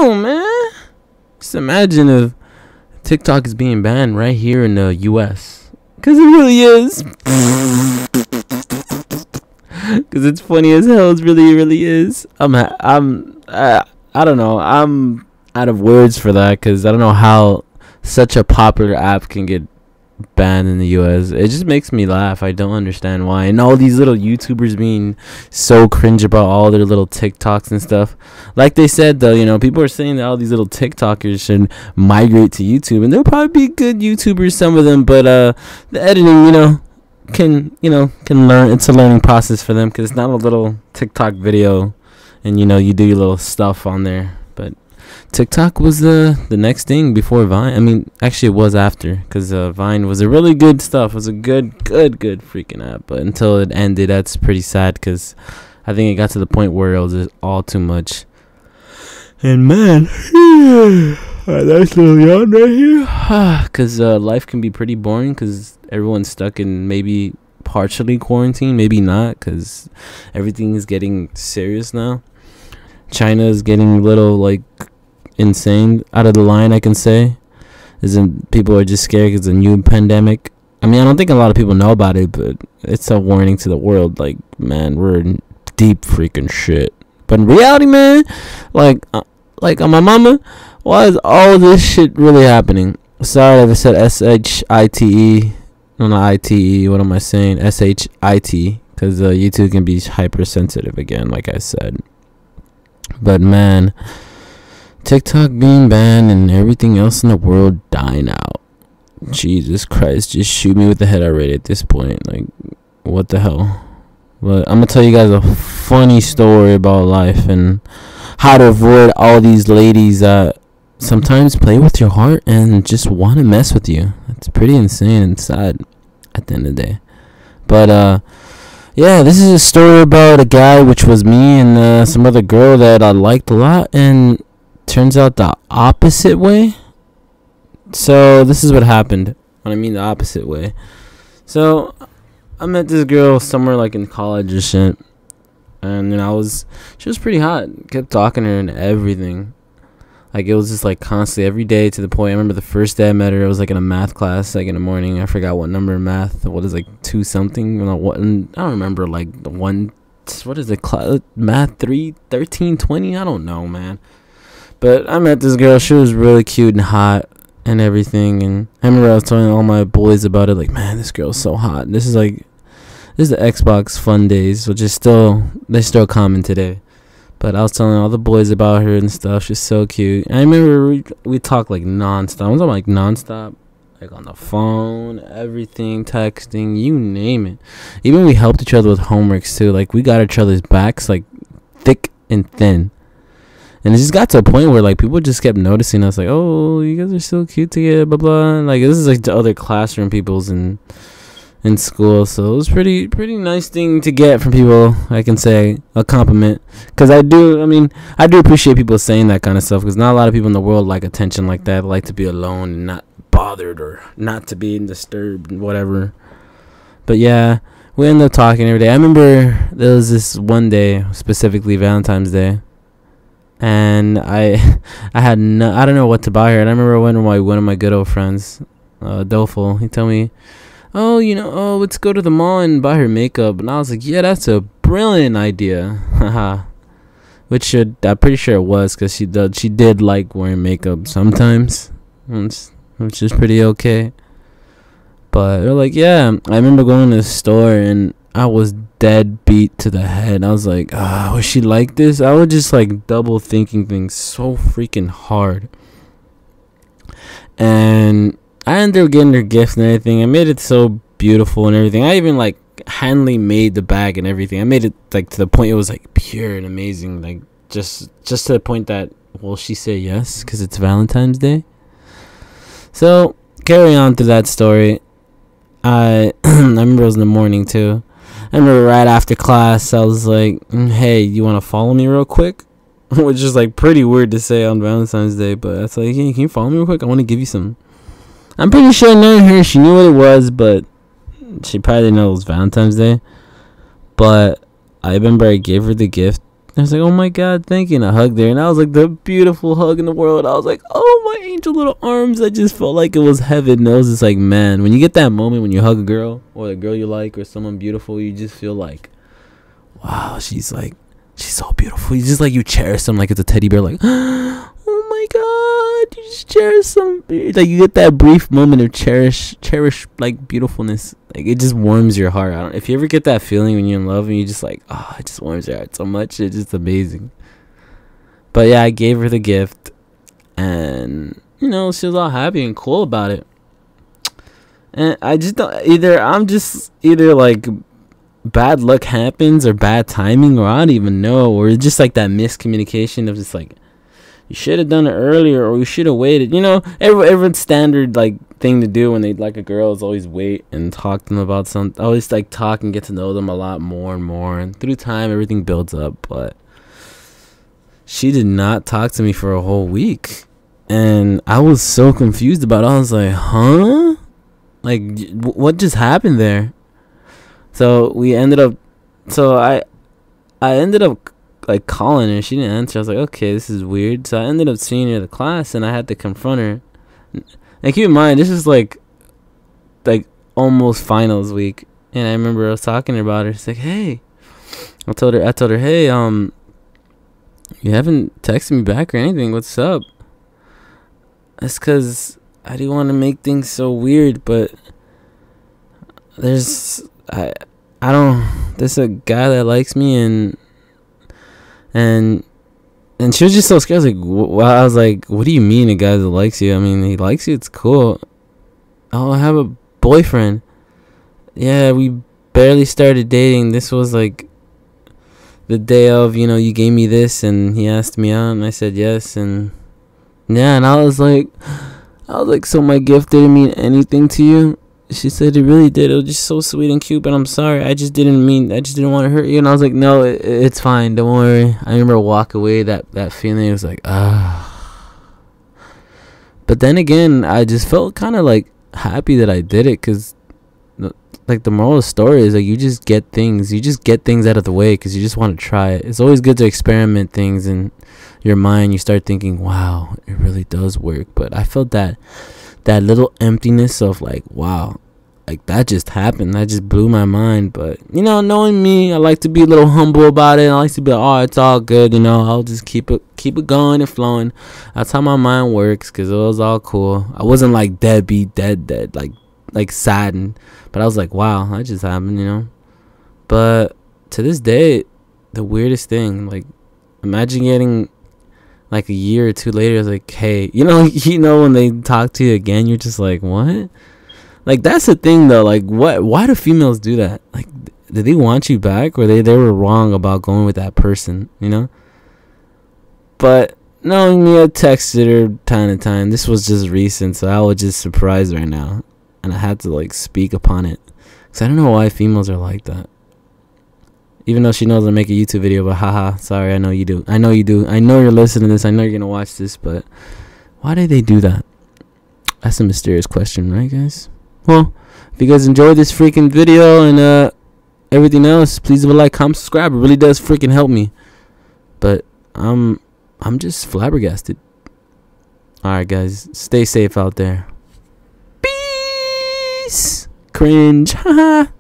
know, man. Just imagine if TikTok is being banned right here in the U.S. Because it really is. Because it's funny as hell. It really is. I don't know. I'm out of words for that because I don't know how such a popular app can get banned in the US. It just makes me laugh. I don't understand why. And all these little YouTubers being so cringe about all their little TikToks and stuff. Like they said though, you know, people are saying that all these little TikTokers should migrate to YouTube, and they'll probably be good YouTubers, some of them, but the editing, can learn. It's a learning process for them because it's not a little TikTok video and you do your little stuff on there. But TikTok was the next thing before Vine. I mean, actually it was after, because Vine was a really good stuff. It was a good freaking app. But until it ended, that's pretty sad because I think it got to the point where it was just all too much. And man, a nice little yawn right here. Because life can be pretty boring because everyone's stuck in maybe partially quarantine, maybe not, because everything is getting serious now. China is getting a little insane out of the line, I can say. People are just scared because of the new pandemic. I mean, I don't think a lot of people know about it, but it's a warning to the world. Like, man, we're in deep freaking shit. But in reality, man, like on my mama, why is all this shit really happening? Sorry if I said S-H-I-T-E. No, not I-T-E. What am I saying? S-H-I-T. Because YouTube can be hypersensitive again, like I said. But man, TikTok being banned and everything else in the world dying out. Jesus Christ, just shoot me with the head already at this point. Like, what the hell? But I'm gonna tell you guys a funny story about life and how to avoid all these ladies that sometimes play with your heart and just want to mess with you. It's pretty insane and sad at the end of the day. But yeah, this is a story about a guy, which was me, and some other girl that I liked a lot, and turns out the opposite way. So this is what happened. When I mean the opposite way. So I met this girl somewhere like in college or shit, and she was pretty hot. Kept talking to her and everything. Like, it was just like constantly every day, to the point I remember the first day I met her, it was like in a math class, like in the morning. I forgot what number in math. What is, like 2 something? I don't remember, like the one. What is it? Math 3, 13, 20? I don't know, man. But I met this girl. She was really cute and hot and everything. And I remember I was telling all my boys about it. Like, man, this girl's so hot. This is the Xbox fun days, which is they're still common today. But I was telling all the boys about her and stuff. She's so cute. And I remember we talked like nonstop. I was like nonstop, like on the phone, everything, texting, you name it. Even we helped each other with homeworks too. Like, we got each other's backs like thick and thin. And it just got to a point where like people just kept noticing us, like, oh, you guys are so cute together, blah blah. And, like, this is like the other classroom people's in school, so it was pretty nice thing to get from people. I can say a compliment, because I do appreciate people saying that kind of stuff, because not a lot of people in the world like attention like that. They like to be alone and not bothered or not to be disturbed and whatever. But yeah, we ended up talking every day. I remember there was this one day, specifically Valentine's Day, and I had I don't know what to buy her. And I remember one of my good old friends, Dolfo, he told me, oh, let's go to the mall and buy her makeup. And I was like, yeah, that's a brilliant idea. Haha. Which I'm pretty sure it was, because she did like wearing makeup sometimes, which is pretty okay. But they're like, yeah, I remember going to the store and I was dead beat to the head. I was like, was she like this? I was just like double thinking things so freaking hard. And I ended up getting her gift and everything. I made it so beautiful and everything. I even like handily made the bag and everything. I made it like to the point it was like pure and amazing. Like just to the point that, will she say yes? Because it's Valentine's Day. So carry on to that story. I remember it was in the morning too. I remember right after class, I was like, hey, you want to follow me real quick? Which is like pretty weird to say on Valentine's Day, but it's like, hey, can you follow me real quick? I want to give you some. I'm pretty sure knowing her, she knew what it was, but she probably didn't know it was Valentine's Day. But I remember I gave her the gift, I was like, oh my god, thank you. And I hugged her, and I was like, the beautiful hug in the world. I was like, oh, my angel little arms. I just felt like it was heaven. And it was just like, man, when you get that moment when you hug a girl or a girl you like or someone beautiful, you just feel like, wow, she's so beautiful. You just like, you cherish them like it's a teddy bear. Like, oh my god, you just cherish them. Like, you get that brief moment of cherish like beautifulness. Like, it just warms your heart. If you ever get that feeling when you're in love and you just like, oh, it just warms your heart so much. It's just amazing. But yeah, I gave her the gift, and she was all happy and cool about it. And I just don't, either like bad luck happens or bad timing, or I don't even know, or it's just like that miscommunication of just like, you should have done it earlier, or you should have waited. Everyone's standard like thing to do when they like a girl is always wait and talk to them about something. Always like talk and get to know them a lot more and more, and through time everything builds up. But she did not talk to me for a whole week, and I was so confused about it. I was like, huh? Like, what just happened there? So I ended up like calling her. She didn't answer. I was like, okay, this is weird. So I ended up seeing her at the class, and I had to confront her. And keep in mind, this is like almost finals week, and I remember I was talking to her about her. She's like, hey, I told her, hey, you haven't texted me back or anything. What's up? That's because I didn't want to make things so weird, but there's a guy that likes me, and she was just so scared. I was like, what do you mean a guy that likes you? I mean, he likes you, it's cool. Oh, I have a boyfriend. Yeah, we barely started dating. This was like the day of, you gave me this, and he asked me out, and I said yes, and yeah, and I was like, so my gift didn't mean anything to you? She said it really did. It was just so sweet and cute, but I'm sorry. I just didn't want to hurt you. And I was like, no, it's fine. Don't worry. I remember walk away, that feeling. It was like, ah. But then again, I just felt kind of like happy that I did it, because like the moral of the story is like, you just get things out of the way because you just want to try it. It's always good to experiment things in your mind. You start thinking, wow, it really does work. But I felt that little emptiness of like, wow, like that just happened. That just blew my mind. But knowing me, I like to be a little humble about it. I like to be like, oh, it's all good. I'll just keep it going and flowing. That's how my mind works, because it was all cool. I wasn't like dead like saddened, but I was like, wow, that just happened. But to this day, the weirdest thing, like, imagine getting like a year or two later, it's like, hey, when they talk to you again, you're just like, what? Like, that's the thing though. Like, why do females do that? Like, did they want you back, or they were wrong about going with that person? But knowing me, I texted her time to time. This was just recent, so I was just surprised right now, and I had to like speak upon it, because I don't know why females are like that. Even though she knows I make a YouTube video, but haha, sorry, I know you do. I know you're listening to this. I know you're going to watch this, but why do they do that? That's a mysterious question, right, guys? Well, if you guys enjoyed this freaking video and everything else, please leave a like, comment, subscribe. It really does freaking help me. But I'm just flabbergasted. Alright, guys, stay safe out there. Peace. Cringe. Haha.